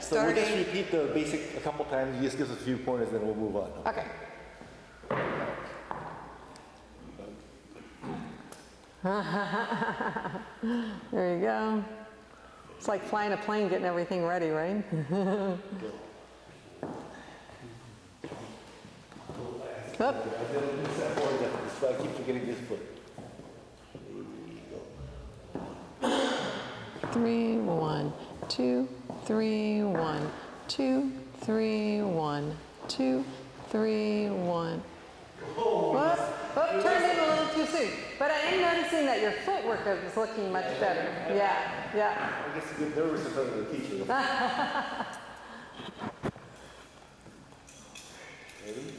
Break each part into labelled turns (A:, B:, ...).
A: So we'll just repeat the basic a couple times. You just give us a few pointers, then we'll move on.
B: Okay. There you go. It's like flying a plane, getting everything ready, right? Up.
A: I keep forgetting this foot.
B: 3, 1, 2, 3, 1, 2, 3, 1, 2, 3, 1. Whoop, whoop, turned in a little too soon. But I am noticing that your footwork is looking much better. Yeah, yeah.
A: I guess you get nervous in front of the teacher. Ready?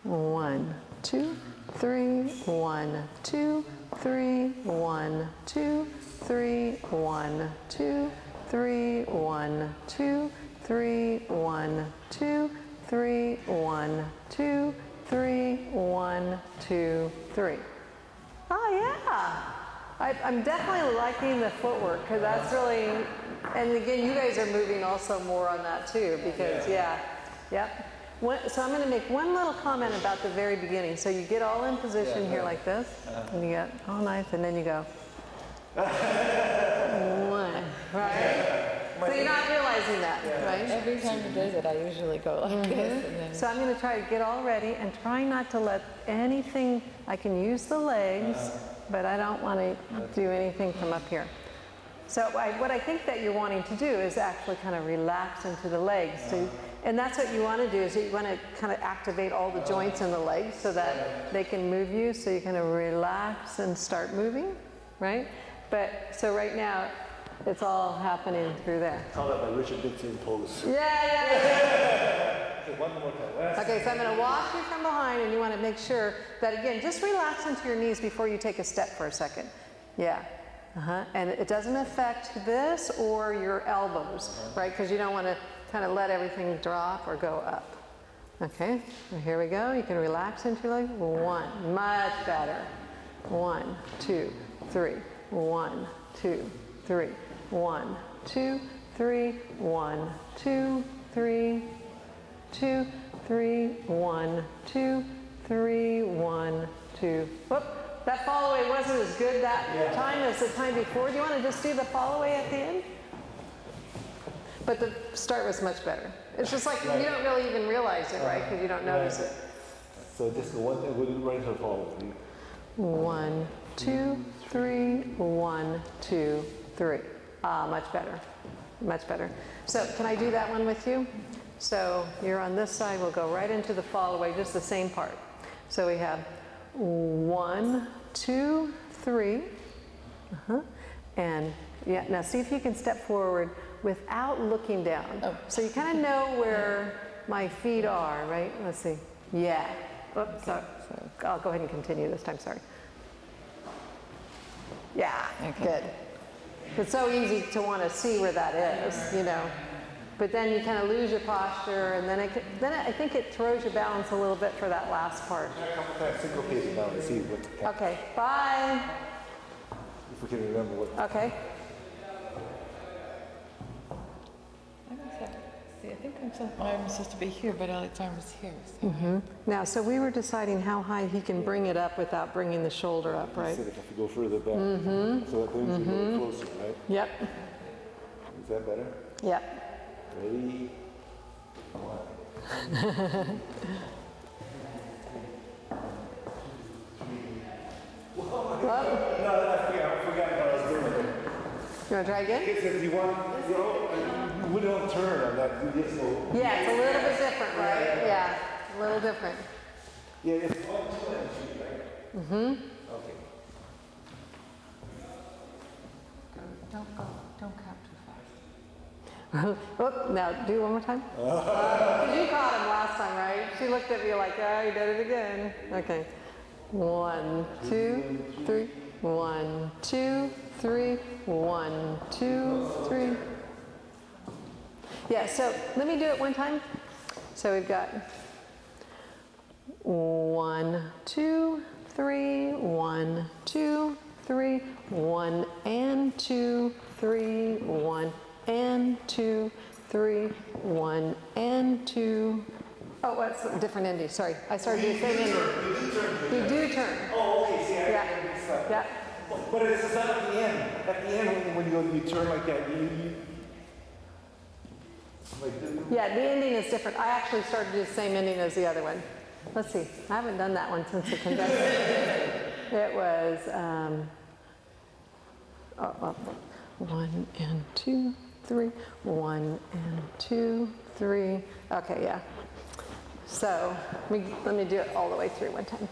B: 1, 2, 3, 1, 2, 3, 1, 2, 3, 1, 2, 3, 1, 2, 3, 1, 2, 3, 1, 2, 3, 1, 2, 3. Oh yeah, I'm definitely liking the footwork because that's really, and again, you guys are moving also more on that too because yep. So I'm going to make one little comment about the very beginning. So you get all in position here like this, and you get all nice, and then you go 1, right? So you're not realizing that, right?
C: Every time he does it, I usually go like this. And then
B: so I'm going to try to get all ready and try not to let anything, I can use the legs, but I don't want to do anything from up here. So what I think that you're wanting to do is actually kind of relax into the legs. So, and that's what you want to do, is you want to kind of activate all the joints in the legs so that they can move you, so you kind of relax and start moving, right? But, so right now, it's all happening through there.
A: Call that my Richard Dixon pose.
B: Yeah.
A: Okay, one more time.
B: Okay, so I'm going to walk you from behind, and you want to make sure that, again, just relax into your knees before you take a step for a second. Yeah. And it doesn't affect this or your elbows, right? Because you don't want to kind of let everything drop or go up. Okay, well, here we go. You can relax into your leg. 1, much better. 1, 2, 3. 1, 2, 3. 1, 2, 3. 1, 2, 3. 2, 3. 1, 2, 3. 1, 2. Whoop. That follow away wasn't as good that time as the time before. Do you want to just do the follow away at the end? But the start was much better. It's just like you don't really even realize it, right? Because you don't notice it.
A: So just the one thing, we'll right into the follow.
B: 1, 2, 3, 1, 2, 3. Ah, much better. Much better. So can I do that one with you? So you're on this side. We'll go right into the follow away, just the same part. So we have 1, 2, 3. And yeah, now see if you can step forward without looking down.
C: Oh.
B: So you kind of know where my feet are, right? Let's see. Yeah. Oops, sorry. I'll go ahead and continue this time, sorry. Yeah, good. It's so easy to want to see where that is, you know. But then you kind of lose your posture, and then I think it throws your balance a little bit for that last part.
A: A couple times syncopate now and see what.
B: Okay, bye.
A: If we can remember what.
B: Okay.
C: See, I think I'm supposed to be here, but Alex's arm is here. So.
B: Now, so we were deciding how high he can bring it up without bringing the shoulder up, right?
A: So if you go further back. So that brings you a little closer, right?
B: Yep.
A: Is that better?
B: Yep.
A: Ready? 1. No, I forgot what I was doing.
B: You want to try again?
A: It says you want, we don't turn on that. You just go.
B: Yeah, it's a little bit different, right? Yeah, a little different.
A: Yeah, it's on 2 and 3, right? Okay.
C: Don't count too fast.
B: Oh, now do one more time. Because you caught him last time, right? She looked at me like, oh, you did it again. Okay. 1, 2, 3. 1, 2, 3. 1, 2, 3. Yeah, so let me do it one time. So we've got 1, 2, 3, 1, 2, 3, 1 and 2, 3, 1, and 2, 3, 1 and 2. Oh, what's a different ending? Sorry, I started the same ending. You do turn.
A: Oh, okay, see,
B: Yeah. Yeah.
A: But it's not at the end. At the end, when you turn like that,
B: Yeah, the ending is different. I actually started the same ending as the other one. Let's see. I haven't done that one since the convention. It was 1 and 2, 3, 1 and 2, 3. Okay, yeah. So let me do it all the way through one time.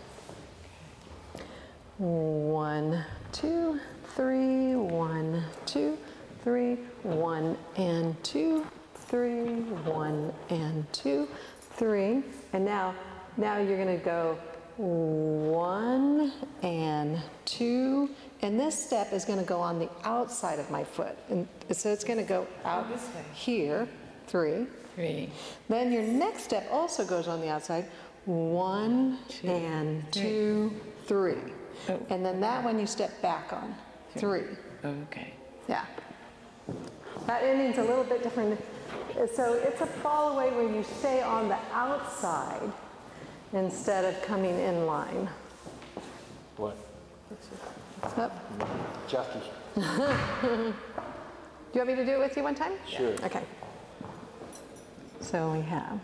B: 1, 2, 3, 1, 2, 3, 1 and 2, 3, 1 and 2, 3. And now you're going to go 1 and 2, and this step is going to go on the outside of my foot, and so it's going to go out
C: this way.
B: here, 3.
C: 3.
B: Then your next step also goes on the outside, 1 and 2, 3.
C: Oh.
B: And then that one you step back on, 3.
C: Okay.
B: Yeah. That ending's a little bit different. So it's a fall away where you stay on the outside instead of coming in line.
A: What?
B: Up.
A: Justice.
B: Do you want me to do it with you one time?
A: Sure.
B: Okay. So we have,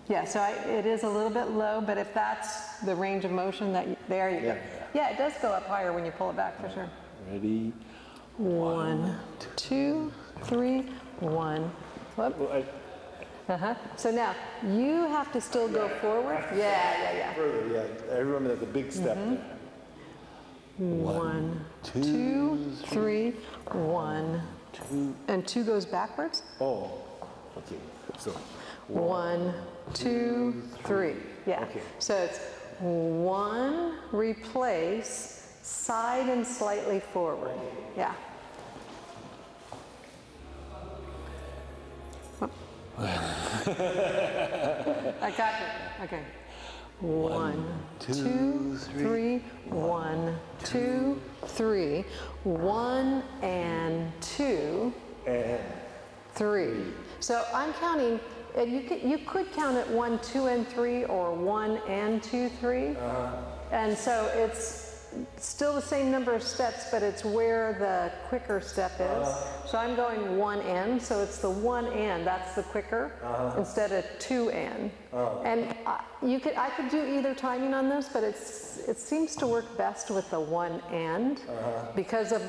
B: yeah, so it is a little bit low, but if that's the range of motion that there you go. Yeah, it does go up higher when you pull it back for sure.
A: Ready?
B: 1, 2, 3, 1. Whoop. So now you have to still go forward. Yeah.
A: Further, yeah. I remember that's a big step there.
B: 1, 2, 3, 1,
A: 2.
B: and 2 goes backwards.
A: Oh, okay. So
B: 1, 2, 3. Yeah.
A: Okay.
B: So it's 1, replace, side and slightly forward. Yeah. I got it. Okay. 1, 2, 3, 1, 2, 3, 1 and 2,
A: and
B: 3. So I'm counting, and you could count it 1, 2, and 3, or 1 and 2, 3. And so it's still the same number of steps, but it's where the quicker step is. So I'm going 1 and, so it's the 1 and, that's the quicker, instead of 2 and. And I could do either timing on this, but it seems to work best with the 1 and, because of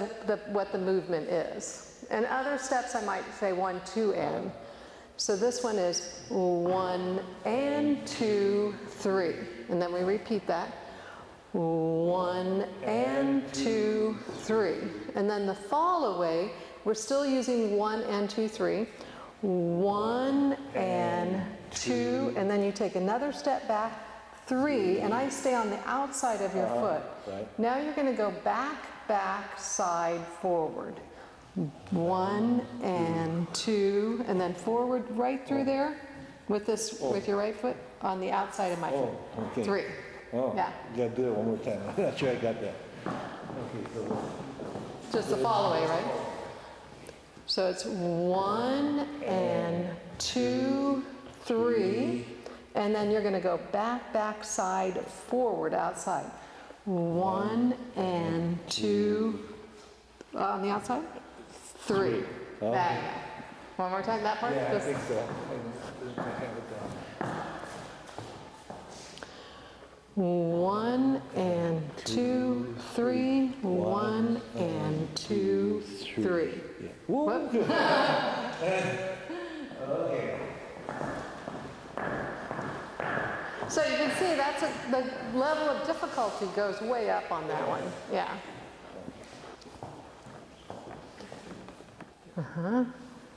B: what the movement is. And other steps I might say 1, 2 and. So this one is 1 and 2, 3. And then we repeat that. 1 and 2, 3. And then the fall away, we're still using 1 and 2, 3. 1 and 2, and then you take another step back, 3, and I stay on the outside of your foot.
A: Right.
B: Now you're going to go back, back, side, forward. 1 and 2, and then forward right through there with this, with your right foot on the outside of my foot.
A: Okay.
B: 3.
A: Oh,
B: Yeah.
A: you gotta do it one more time. I'm not sure I got that. Okay, so
B: Just the fall away, right? So it's 1 and 2, 3, and then you're going to go back, back, side, forward, outside. 1 and 2 on the outside, 3. Back. One more time, that part?
A: yeah, I
B: Just-
A: think so. I have it down.
B: 1 and 2, 3, 1 and 2, 3.
A: Yeah.
B: Whoop.
A: Okay.
B: So you can see that's the level of difficulty goes way up on that one. Yeah.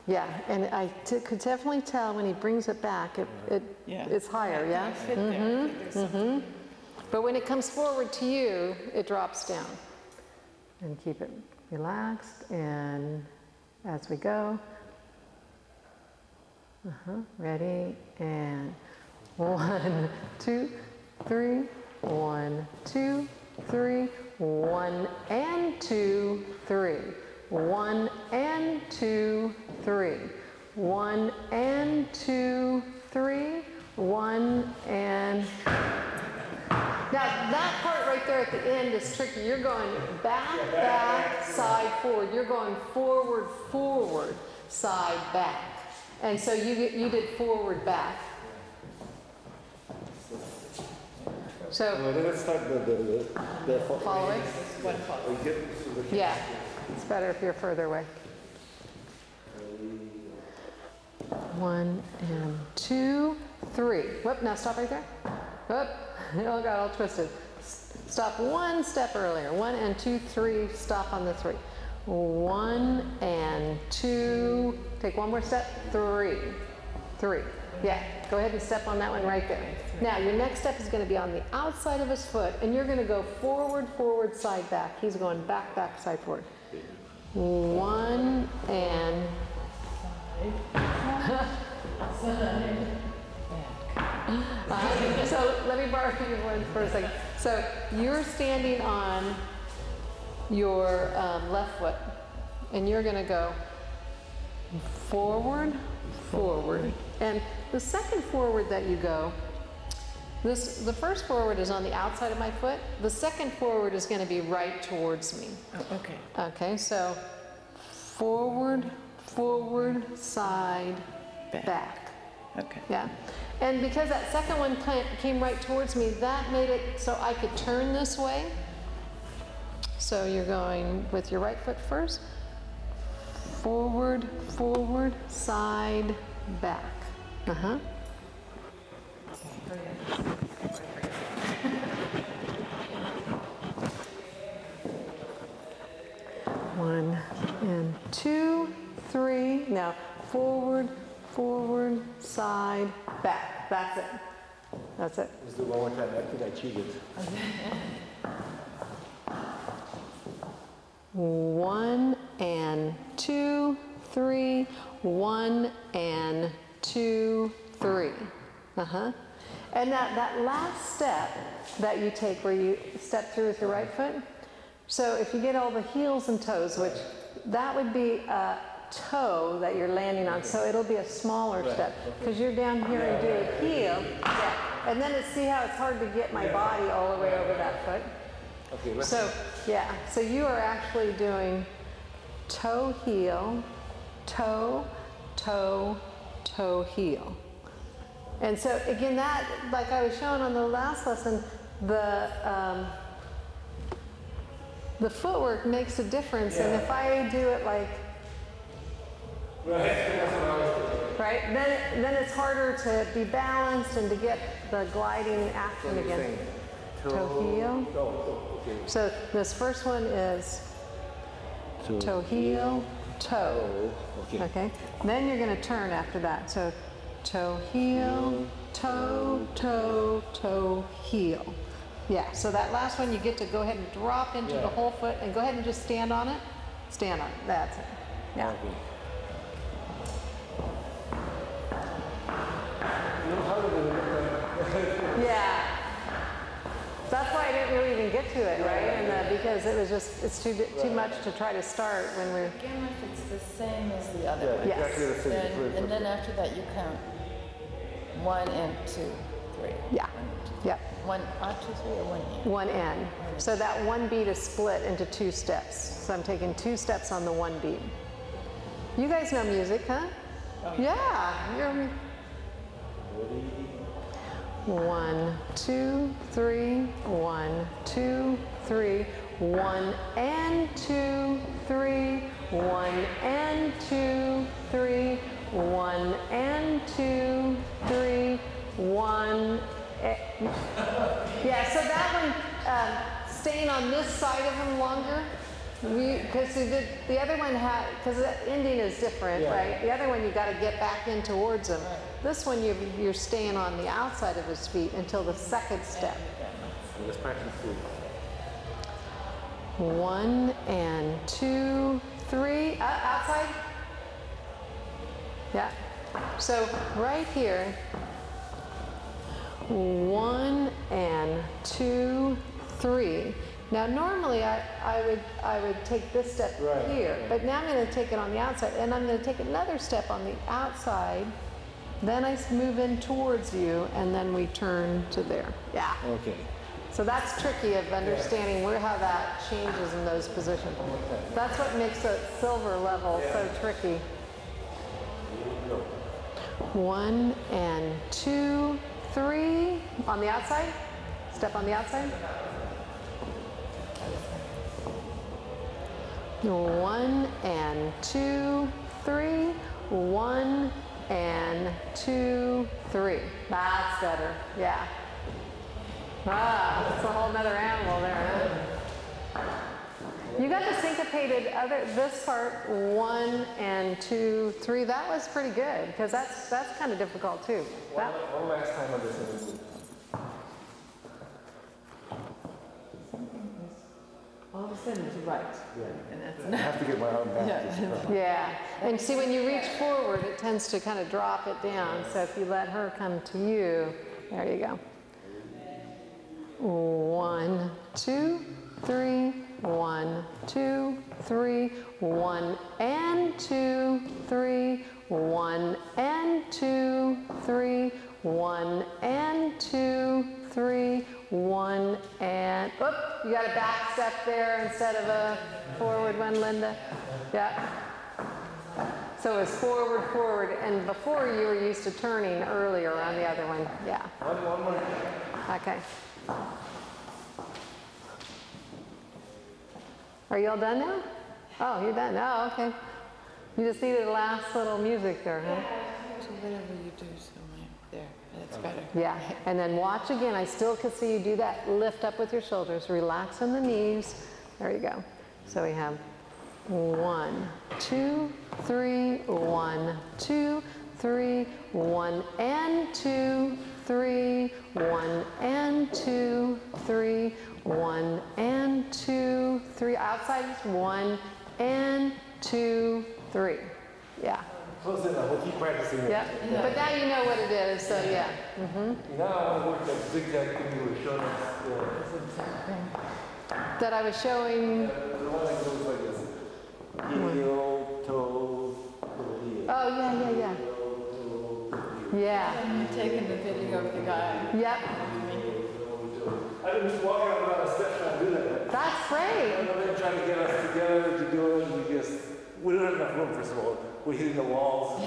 B: Yeah, and I could definitely tell when he brings it back, it's higher, yeah?
C: Fit there. There's something.
B: But when it comes forward to you, it drops down. And keep it relaxed, and as we go. Ready, and 1, 2, 3, 1, 2, 3, 1 and 2, 3. 1 and 2, 3. 1 and 2, 3, 1 and... Now that part right there at the end is tricky. You're going back, back, side, forward. You're going forward, forward, side, back. And so you did forward, back. So
A: let's start the
B: following.
C: One follow.
B: Yeah, it's better if you're further away. 1 and 2, 3. Whoop, now stop right there. Whoop, it all got all twisted. Stop one step earlier. 1 and 2, 3, stop on the 3. 1 and 2, take one more step, 3. 3. Yeah, go ahead and step on that one right there. Now, your next step is going to be on the outside of his foot, and you're going to go forward, forward, side, back. He's going back, back, side, forward. 1 and... So let me borrow you one for a second. So you're standing on your left foot, and you're going to go forward, forward. And the second forward that you go, the first forward is on the outside of my foot. The second forward is going to be right towards me.
C: Oh, okay.
B: Okay, so forward, forward, side, back.
C: Okay.
B: Yeah. And because that second one came right towards me, that made it so I could turn this way. So you're going with your right foot first. Forward, forward, side, back. Uh-huh. One and 2, 3. Now forward, forward, side, back. That's it. That's it.
A: Let's do one more time. I think I cheated.
B: 1 and 2, 3. 1 and 2, 3. Uh-huh. And that last step that you take where you step through with your right foot, so if you get all the heels and toes, which that would be a toe that you're landing on, so it'll be a smaller step because you're down here and do a heel. Yeah. And then see how it's hard to get my body all the way over that foot.
A: Okay, let's
B: So, yeah, so you are actually doing toe, heel, toe, toe, toe, heel. And so again, that, like I was showing on the last lesson, the footwork makes a difference. And if I do it like, right, then it's harder to be balanced and to get the gliding action again. Toe, heel.
A: okay.
B: So this first one is toe, heel, toe. Okay. Then you're going to turn after that. So toe, heel, toe, toe, toe, heel. Yeah. So that last one, you get to go ahead and drop into the whole foot and go ahead and just stand on it. Stand on it. That's it. Yeah.
A: Okay.
B: Yeah. That's why I didn't really even get to it, right? And because it was just, it's too much to try to start when we're...
C: Again, if it's the same as the other one.
B: Yes.
A: Exactly the same.
C: And then after that, you count 1 and 2, 3.
B: Yeah. Yeah.
C: 1, 2, 3, or 1 and?
B: One end. So that one beat is split into 2 steps. So I'm taking 2 steps on the one beat. You guys know music, huh? Yeah. You're... 1, 2, 3, 1, 2, 3, 1 and 2, 3, 1 and 2, 3, 1 and 2, 3, 1. Yeah, so that one, staying on this side of him longer, because the other one had, because the ending is different, right? The other one you got to get back in towards him. This one you're staying on the outside of his feet until the second step.
A: Let's practice
B: 1 and 2, 3, outside. Yeah. So right here, 1 and 2, 3. Now normally I would take this step
A: Right.
B: here, but now I'm going to take it on the outside, and I'm going to take another step on the outside. Then I move in towards you, and then we turn to there. Yeah.
A: Okay.
B: So that's tricky of understanding how that changes in those positions. That's what makes a silver level so tricky. 1 and 2, 3. On the outside. Step on the outside. 1 and 2, 3. 1 and 2, 3. That's better. Yeah. Ah, that's a whole nother animal there, huh? You got the syncopated this part, 1 and 2, 3. That was pretty good, because that's kind of difficult too.
A: One last time on this one.
C: All of a sudden it's right.
A: Yeah.
C: And that's
A: I have to get my arm back.
C: Yeah.
B: Yeah, and see when you reach forward, it tends to kind of drop it down. So if you let her come to you, there you go. 1, 2, 3, 1, 2, 3, 1 and 2, 3, 1 and 2, 3, 1 and 2, 3, 1 and, oop, you got a back step there instead of a forward one, Linda. Yeah. So it's forward, forward, and before you were used to turning earlier on the other one. Yeah.
A: One more.
B: Okay. Are you all done now? Oh, you're done. Oh, okay. You just needed the last little music there, huh?
C: So whatever you do, so there, that's better.
B: Yeah, and then watch again. I still could see you do that. Lift up with your shoulders. Relax on the knees. There you go. So we have 1, 2, 3, 1, 2, 3, 1 and 2, 3, 1 and 2, 3, 1 and 2, 3. Outside is 1 and 2, 3. Yeah.
A: Close enough. We'll keep practicing it.
B: Yeah. But now you know what it is, so yeah.
A: Now I want to work that zigzag thing you were showing us.
B: That I was showing.
A: The one that goes like this. Heel, toe, heel.
B: Oh, yeah, yeah, yeah. Yeah.
C: And you're taking the video of the guy.
B: Yep.
A: I've been just walking up around a step trying to do that.
B: That's great.
A: I've been trying to get us together to do it, and we don't have enough room, first of all. We're hitting the walls.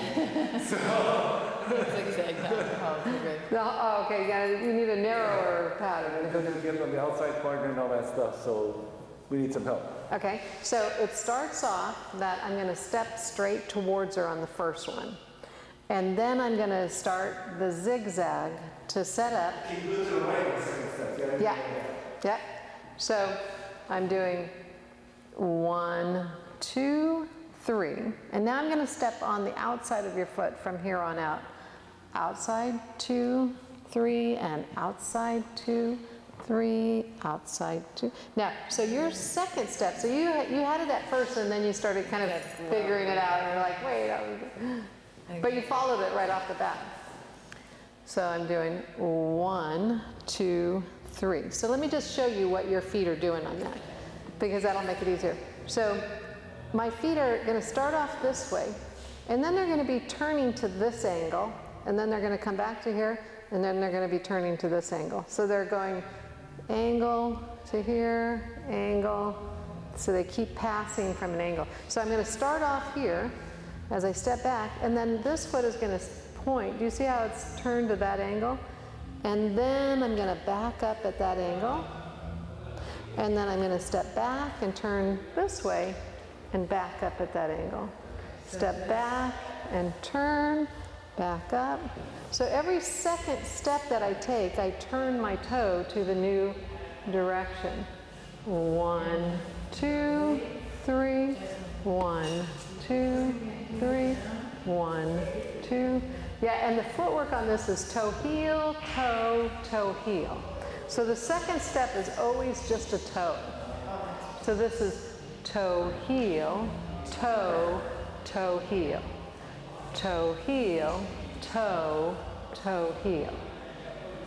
C: Zigzag, oh, okay.
B: Oh, okay, you need a narrower pattern.
A: Because we're getting on the outside partner and all that stuff, so we need some help.
B: Okay, so it starts off that I'm going to step straight towards her on the first one. And then I'm going to start the zigzag to set up.
A: Keep moving to the right with the second step.
B: Yeah, yeah. So I'm doing 1, 2, 3. And now I'm going to step on the outside of your foot from here on out. Outside, 2, 3, and outside, 2, 3, outside, 2. Now, so your second step, so you had it at first and then you started kind of figuring it out and you're like, wait, but you followed it right off the bat. So I'm doing 1, 2, 3. So let me just show you what your feet are doing on that, because that'll make it easier. So my feet are going to start off this way, and then they're going to be turning to this angle, and then they're going to come back to here, and then they're going to be turning to this angle. So they're going angle to here, angle, so they keep passing from an angle. So I'm going to start off here as I step back, and then this foot is going to point. Do you see how it's turned to that angle? And then I'm going to back up at that angle, and then I'm going to step back and turn this way and back up at that angle. Step back and turn, back up. So every second step that I take, I turn my toe to the new direction. 1, 2, 3, 1, 2, 3, 1, 2. Yeah, and the footwork on this is toe, heel, toe, toe, heel. So the second step is always just a toe. So this is toe, heel, toe, toe, heel. Toe, heel, toe, toe, heel.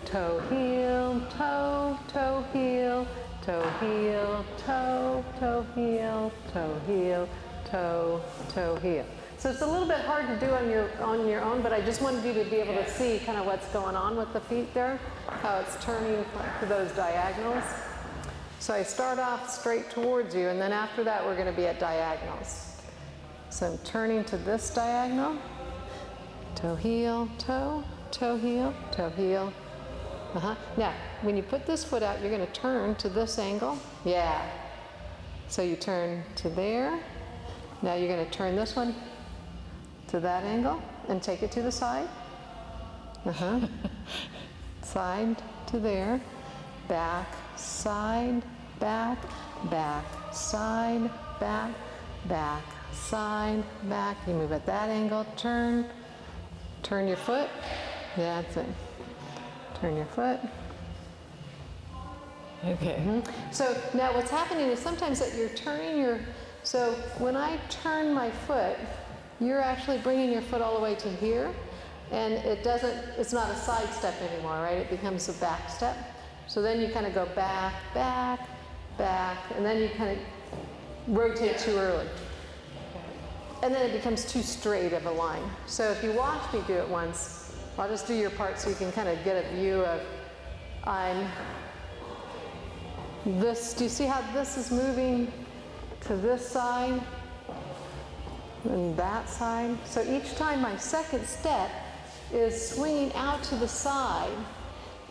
B: Toe, heel, toe, toe, heel, toe, heel, toe, toe, heel, toe, heel, toe, toe, heel. So it's a little bit hard to do on your own, but I just wanted you to be able to see kind of what's going on with the feet there, how it's turning to those diagonals. So I start off straight towards you, and then after that we're going to be at diagonals. So I'm turning to this diagonal, toe, heel, toe, toe, heel, toe, heel. Now, when you put this foot out, you're going to turn to this angle. Yeah. So you turn to there. Now you're going to turn this one to that angle and take it to the side. Side to there. Back, side, back, back, side, back, back, side, back. You move at that angle, turn your foot. That's it. Turn your foot.
C: Okay.
B: So now what's happening is sometimes that you're turning so when I turn my foot, you're actually bringing your foot all the way to here, and it's not a side step anymore, right? It becomes a back step. So then you kind of go back, back, back, and then you kind of rotate too early. And then it becomes too straight of a line. So if you watch me do it once, I'll just do your part so you can kind of get a view of this. Do you see how this is moving to this side and that side? So each time my second step is swinging out to the side,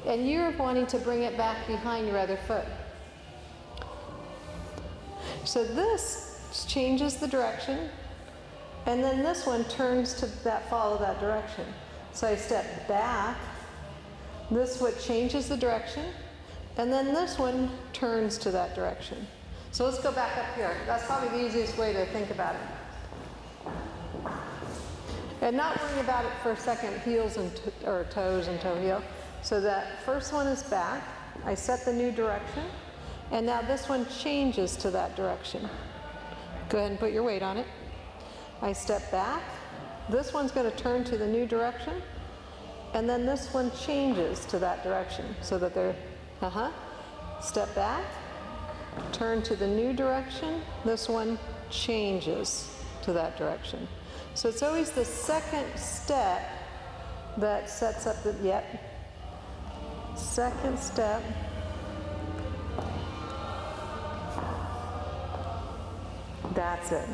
B: and you're wanting to bring it back behind your other foot. So this changes the direction, and then this one turns to follow that direction. So I step back, this foot changes the direction, and then this one turns to that direction. So let's go back up here. That's probably the easiest way to think about it. And not worrying about it for a second, heels or toes and toe heel. So that first one is back, I set the new direction, and now this one changes to that direction. Go ahead and put your weight on it. I step back, this one's going to turn to the new direction, and then this one changes to that direction, so that they're, step back, turn to the new direction, this one changes to that direction. So it's always the second step that sets up the, second step, that's it.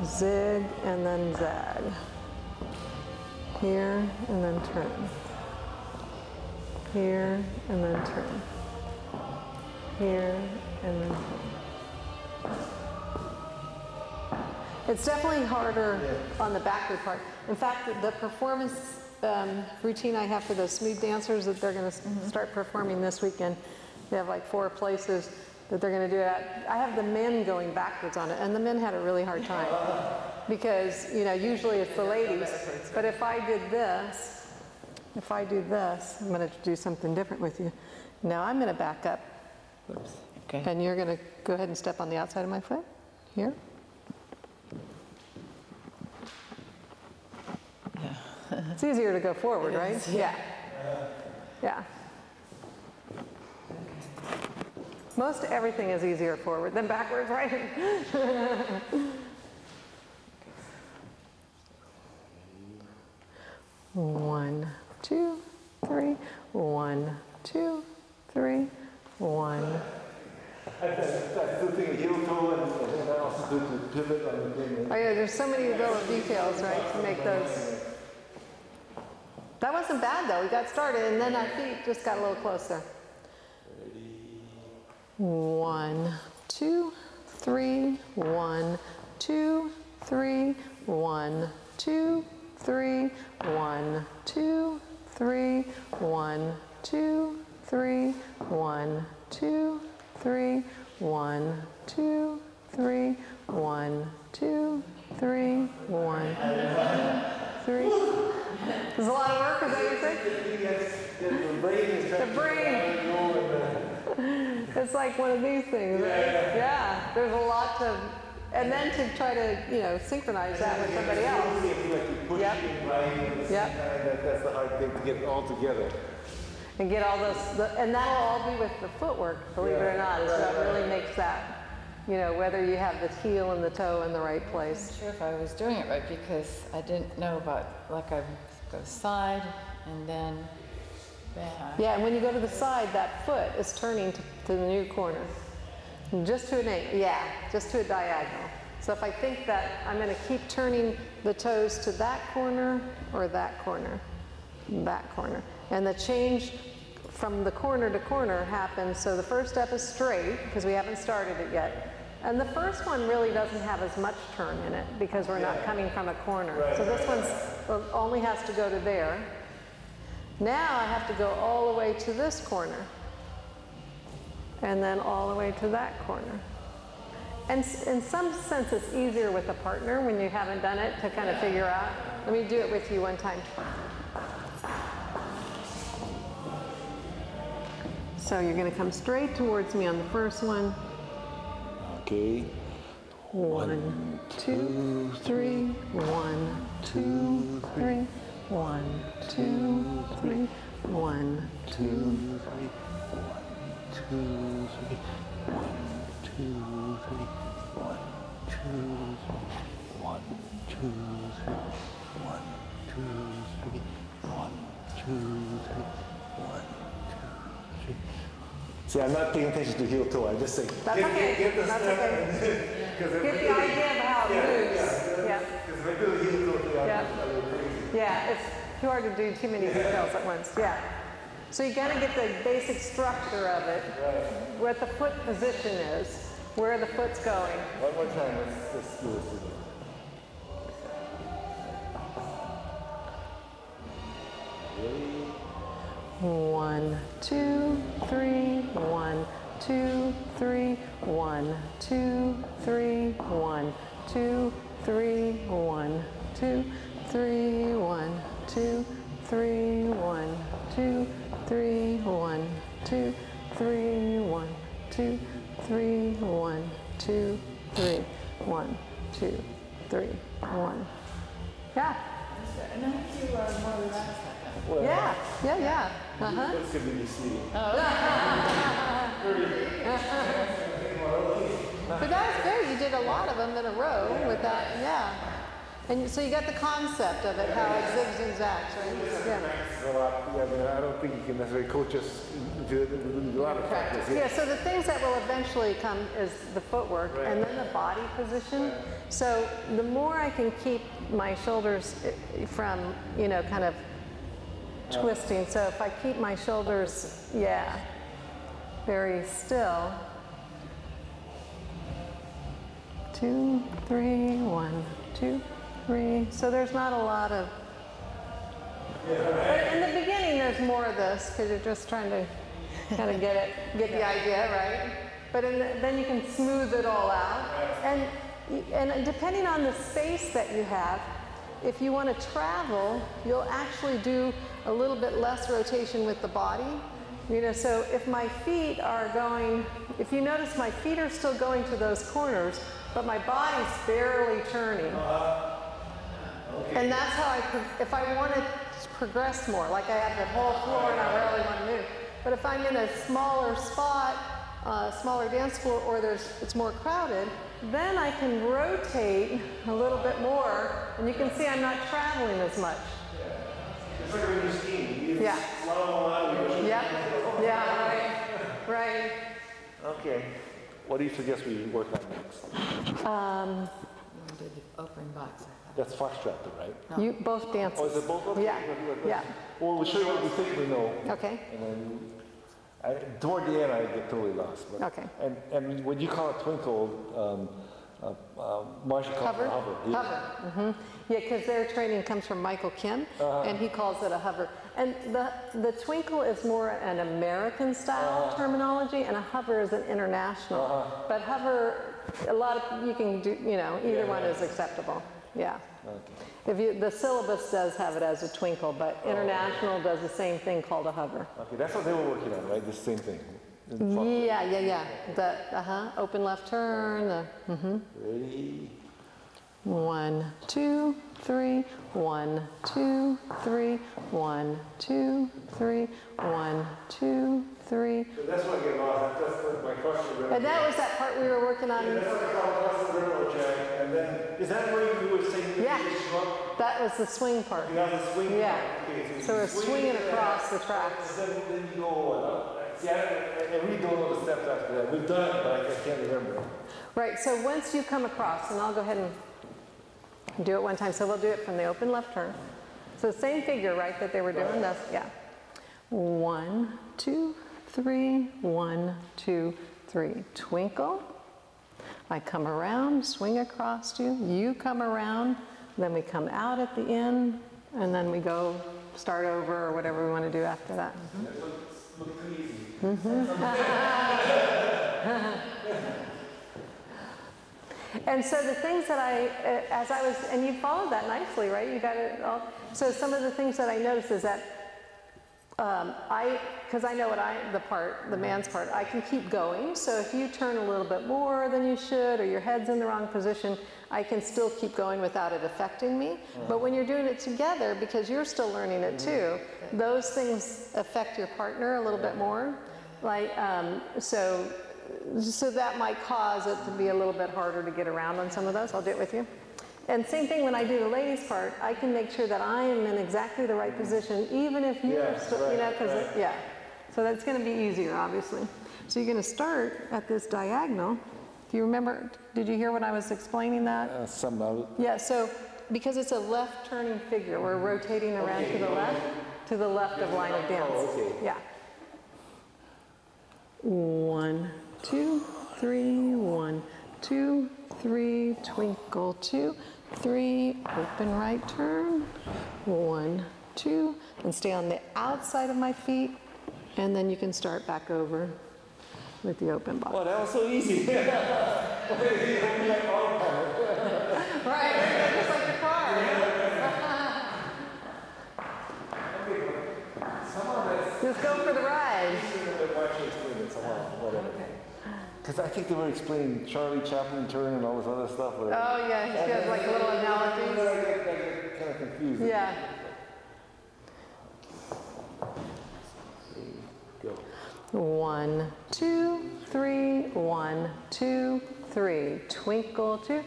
B: Zig and then zag. Here and then turn. Here and then turn. Here and then turn. It's definitely harder on the backward part. In fact, the performance routine I have for the smooth dancers that they're going to start performing this weekend, they have like 4 places that they're going to do it. I have the men going backwards on it, and the men had a really hard time because, you know, usually it's the ladies. But if I did this, I'm going to do something different with you. Now I'm going to back up.
C: Oops. Okay.
B: And you're going to go ahead and step on the outside of my foot here.
C: Yeah.
B: It's easier to go forward, right? Yeah. Yeah. Most everything is easier forward than backwards, right? 1, 2, 3. 1, 2, 3. 1.
A: I still think heel toe, and I also do the pivot on the thing.
B: Oh yeah, there's so many little details, right, to make those. That wasn't bad though. We got started, and then our feet just got a little closer. 1, 2, 3. 1, 2, 3. 1, 2, 3. 1, 2, 3. 1, 2, 3. 1, 2, 3. 1, 2, 3. 1, 2, 3. 1, 2, 3. There's a lot of work, is that what you think?
A: The brain is trying
B: The brain. It's like one of these things, right? Yeah, there's a lot to, and then to try to, you know, synchronize that with somebody else.
A: Yep.
B: Yep.
A: That's the hard thing to get it all together.
B: and get all those, and that'll all be with the footwork, believe it or not, is what really makes that, you know, whether you have the heel and the toe in the right
C: I
B: place.
C: wasn't sure if I was doing it right because I didn't know about, like, I go side and then back.
B: Yeah, and when you go to the side, that foot is turning to the new corner. Just to an angle, yeah, just to a diagonal. So if I think that I'm going to keep turning the toes to that corner or that corner, and the change from the corner to corner happens. So the first step is straight because we haven't started it yet. And the first one really doesn't have as much turn in it because we're not coming from a corner. So this one only has to go to there. Now I have to go all the way to this corner. And then all the way to that corner. And in some sense, it's easier with a partner when you haven't done it to kind of figure out. Let me do it with you one time. So you're going to come straight towards me on the first one.
A: Okay.
B: 1, 2, 3. 1, 2, 3. 1, 2, 3. 1, 2, 3.
A: 2, 3, 1, 2, 3, 1, 2, 3, 1, 2, 3, 1, 2, 3, 1, 2, 3, 1, 2, 3. See, I'm not paying attention to heel toe. I just say,
B: That's okay.
A: Get the
B: That's
A: step.
B: okay. Get the idea of how it moves. Yeah.
A: Because if I do the heel toe,
B: Yeah.
A: I go crazy.
B: Yeah, it's too hard to do too many details at once. Yeah. So you got to get the basic structure of it, what the foot position is, where the foot's going.
A: One more time, let's do this again. Ready?
B: 1, 2, 3, 1, 2, 3, 1, 2, 3, 1, 2, 3, 1, 2, 3, 1, 2, 3, 1, 2, 3, 1, 2, 3, 1, 2, 3, 1, 2, 3, 1, 2, 3, 1. Yeah.
C: And I think you are more relaxed like that.
A: Well,
B: Yeah. Uh-huh.
A: That's going to be misleading.
B: But that's good. You did a lot of them in a row with that. Yeah. And so you got the concept of it, how it zigs and zags, right? Yeah.
A: A lot. Yeah, I mean, I don't think you can necessarily coach us into a lot of practice.
B: Yeah, so the things that will eventually come is the footwork and then the body position. So the more I can keep my shoulders from, you know, kind of twisting. So if I keep my shoulders, very still. 2, 3, 1, 2, 3. So there's not a lot of. But in the beginning, there's more of this because you're just trying to kind of get the idea, right? But then you can smooth it all out. And depending on the space that you have, if you want to travel, you'll actually do a little bit less rotation with the body. You know, so if my feet are going, if you notice my feet are still going to those corners, but my body's barely turning. And that's how if I want to progress more, like I have the whole floor and I really want to move. But if I'm in a smaller spot, smaller dance floor, or it's more crowded, then I can rotate a little bit more, and you can see I'm not traveling as much.
A: It's like when you're skiing.
B: Yeah. Yep. Yeah, right.
A: Okay. What do you suggest we work on next?
C: You did the open box.
A: That's foxtrot, right?
C: No.
B: You both dances.
A: Oh, is it both of them?
B: Yeah.
A: Well, we'll show you what we think we know.
B: Okay.
A: And then toward the end, I get totally lost. But,
B: Okay.
A: And when you call it twinkle, Marcia calls it hover. Yeah.
B: Hover. Mm-hmm. Yeah, because their training comes from Michael Kim, and he calls it a hover. And the twinkle is more an American style terminology, and a hover is an international. But hover, you can do, you know, either one is acceptable. Yeah.
A: Okay.
B: The syllabus does have it as a twinkle, but international does the same thing called a hover.
A: Okay, that's what they were working on, right? The same thing.
B: Yeah. The open left turn.
A: Ready?
B: 1, 2, 3, 1, 2, 3, 1, 2, 3, 1, 2, 3.
A: So that's what I get lost. That's my question.
B: And that was that part we were working on.
A: Yeah, that's what I call the railroad jack. And then, is that where you were saying
B: Yeah, that was the swing part.
A: You got the swing?
B: Yeah.
A: Okay,
B: So we're swinging across the tracks.
A: Then you go, see, I really don't know the steps after that. We've done it, but I can't remember.
B: Right, so once you come across, and I'll go ahead and do it one time. So we'll do it from the open left turn. So same figure, right, that they were doing? That's, yeah. 1, 2, 3, 1, 2, 3. Twinkle. I come around, swing across you. You come around. Then we come out at the end, and then we go start over or whatever we want to do after that. And so the things that as I was, and you followed that nicely, right? You got it all. So some of the things that I noticed is that because I know the man's part, I can keep going. So if you turn a little bit more than you should, or your head's in the wrong position, I can still keep going without it affecting me. But when you're doing it together, because you're still learning it too, those things affect your partner a little bit more. Like, so that might cause it to be a little bit harder to get around on some of those. I'll do it with you. And same thing when I do the ladies part, I can make sure that I am in exactly the right position, even if you're still, you know, because, yeah. So that's going to be easier, obviously. So you're going to start at this diagonal. Do you remember, did you hear when I was explaining that?
A: Some of it.
B: Yeah, so because it's a left turning figure, we're rotating around to the left of line of dance.
A: Okay.
B: Yeah. 1, 2, 3, 1, 2, 3, twinkle, 2, 3, open right turn, 1, 2, and stay on the outside of my feet, and then you can start back over with the open body.
A: Oh, that was so easy.
B: Right, just like the car. Just go for the ride.
A: Because I think they were explaining Charlie Chaplin turn and all this other stuff.
B: Oh yeah, she has like little analogies.
A: I get kind of confused.
B: Yeah.
A: Go.
B: 1, 2, 3, 1, 2, 3. Twinkle, 2,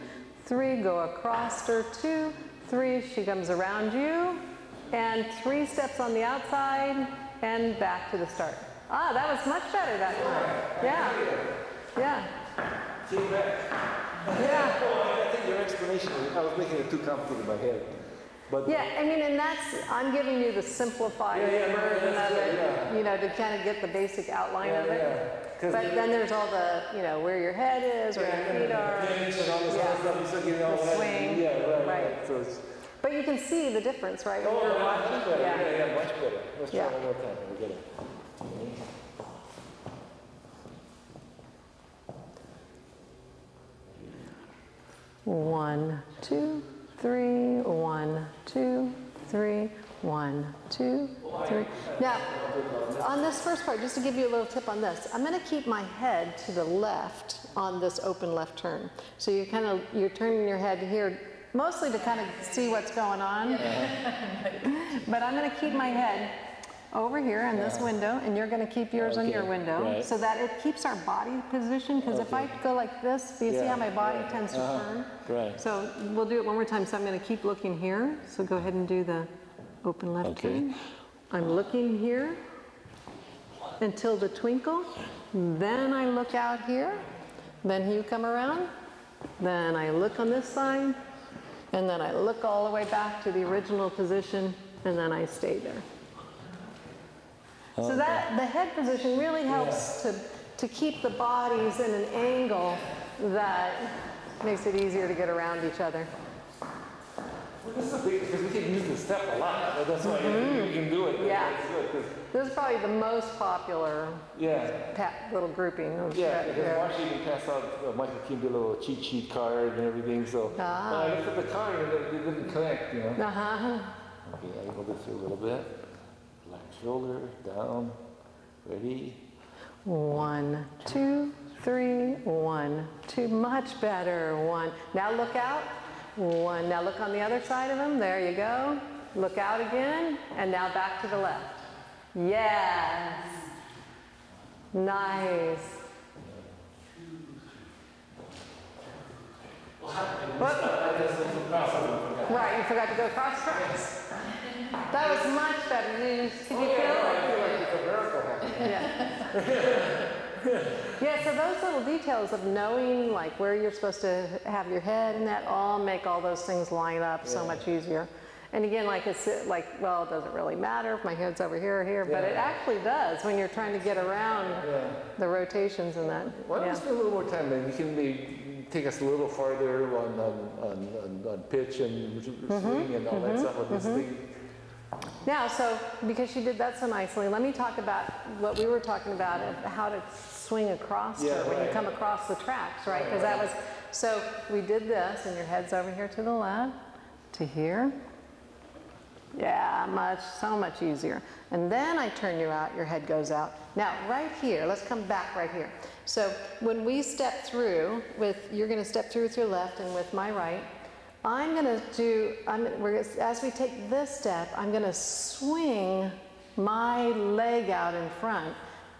B: 3. Go across her, 2, 3. She comes around you, and 3 steps on the outside, and back to the start. Ah, that was much better that time. Yeah. Yeah. Yeah.
A: I think your explanation, I was making it too complicated in my head. But
B: yeah, I mean, and I'm giving you the simplified version of it, you know, to kind of get the basic outline of it. But then there's all the, you know, where your head is, where your feet are. The swing. Right.
A: So
B: but you can see the difference, right? When you're watching.
A: much better. Yeah, much better. Let's try one more time. We'll get it.
B: 1, 2, 3, 1, 2, 3, 1, 2, 3. Now, on this first part, just to give you a little tip on this, I'm going to keep my head to the left on this open left turn. So you're turning your head here, mostly to kind of see what's going on. But I'm going to keep my head over here in this window, and you're going to keep yours on your window, so that it keeps our body positioned. Because if I go like this, do you see how my body tends to turn?
A: Right.
B: So we'll do it one more time. So I'm going to keep looking here. So go ahead and do the open left turn. I'm looking here until the twinkle. Then I look out here. Then you come around. Then I look on this side. And then I look all the way back to the original position. And then I stay there. So that the head position really helps to keep the bodies in an angle that makes it easier to get around each other.
A: Well, this is a big, because we can use this step a lot. That's why you can do it.
B: Yeah.
A: That's good,
B: This is probably the most popular little grouping.
A: Yeah, because Marcia even passed out Michael Kimby a little cheat sheet card and everything. So when I looked at the card, it didn't connect, you know. Okay, I hold this here a little bit. Black shoulder, down, ready.
B: 1, 2, 3, 1, 2, much better. 1. Now look out. 1. Now look on the other side of him. There you go. Look out again. And now back to the left. Yes. Nice. Right, you forgot to go cross tracks. That was much better. Can you feel it? Yeah. Yeah, so those little details of knowing like where you're supposed to have your head and that all make all those things line up so much easier. And again, like it's like, well, it doesn't really matter if my head's over here or here, but it actually does when you're trying to get around the rotations and that.
A: Why don't we spend a little more time then? You can maybe take us a little farther on pitch and swing and all that stuff with this thing.
B: Now, so because you did that so nicely, let me talk about what we were talking about of how to swing across her when you come across the tracks, right? Because that was, so we did this and your head's over here to the left, to here. Yeah, so much easier. And then I turn you out, your head goes out. Now, right here, let's come back right here. So when we step through you're gonna step through with your left and with my right, I'm gonna do, as we take this step, I'm gonna swing my leg out in front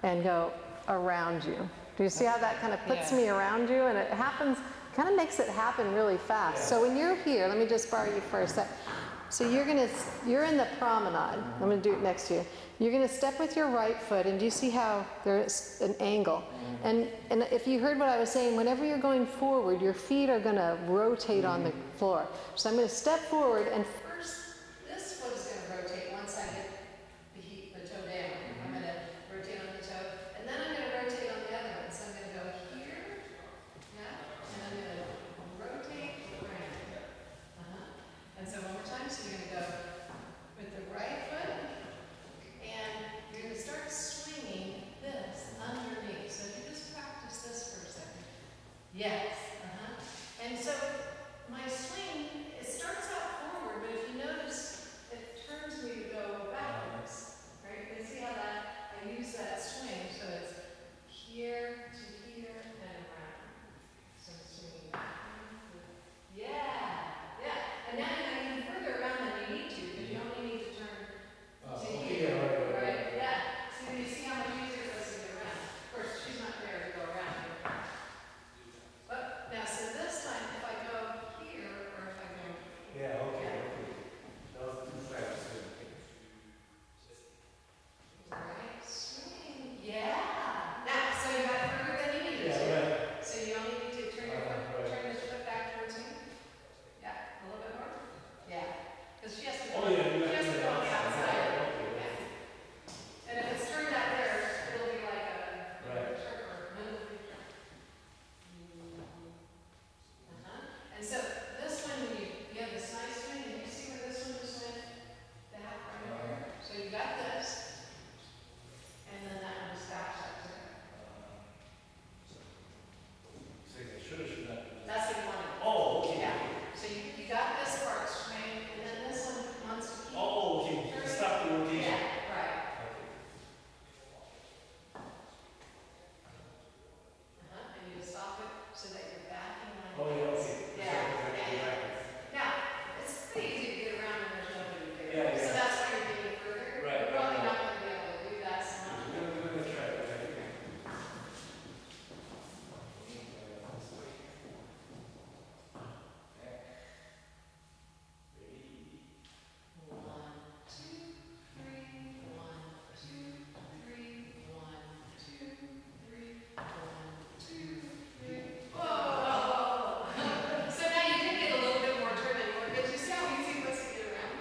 B: and go around you. Do you see how that kind of puts me around you? And it happens, kind of makes it happen really fast. So when you're here, let me just borrow you for a sec. So you're in the promenade. I'm gonna do it next to you. You're gonna step with your right foot, and do you see how there's an angle? And if you heard what I was saying, whenever you're going forward, your feet are gonna rotate on the floor. So I'm gonna step forward, and first, this foot is gonna rotate once I get the toe down. I'm gonna rotate on the toe, and then I'm gonna rotate on the other one. So I'm gonna go here, and I'm gonna rotate around. And so one more time, so you're gonna go with the right foot, and you're gonna start swinging this underneath. So if you just practice this for a second. Yes. And so my swing, it starts out forward, but if you notice, it turns me to go backwards. Right? You can see how I use that swing, so it's here to here and around. So swinging backwards. Yeah. And now you're going even further around than you need to, because you only need to turn to here. Right? Yeah. So you see how much easier it is to get around. Of course, she's not there to go around here. But now, so this time, if I go here, or if I go here. That was 2 steps. Right. Swing. Yeah. Now, so you got further than you needed to. So you only need to turn this foot back towards me. Yeah, a little bit more. Yeah, because she has to go. She has to go on the outside. Yeah. And if it's turned out there, it'll be like a sharper middle feature. And so this one, when you have this nice swing, and you see where this one just went? That right there. So you got this, and then that one just stops up there. That's what you wanted.
D: Oh, okay.
B: Yeah. So you got this part swing, and then this one wants to keep.
D: Oh, okay.
B: turning.
D: Stop the rotation.
B: Yeah, right. And you just stop it so that you're backing like
D: Oh, yeah,
B: this.
D: okay.
B: Yeah. Now, it's pretty easy to get around when there's nobody there.
D: Yeah.
B: So that's why you're getting further.
D: Right.
B: You're probably not going to be able to do that so much.
D: We're gonna try it.
B: So now you did get a little bit more turn than you were, but you see how easy it was to get around?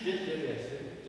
A: Yes.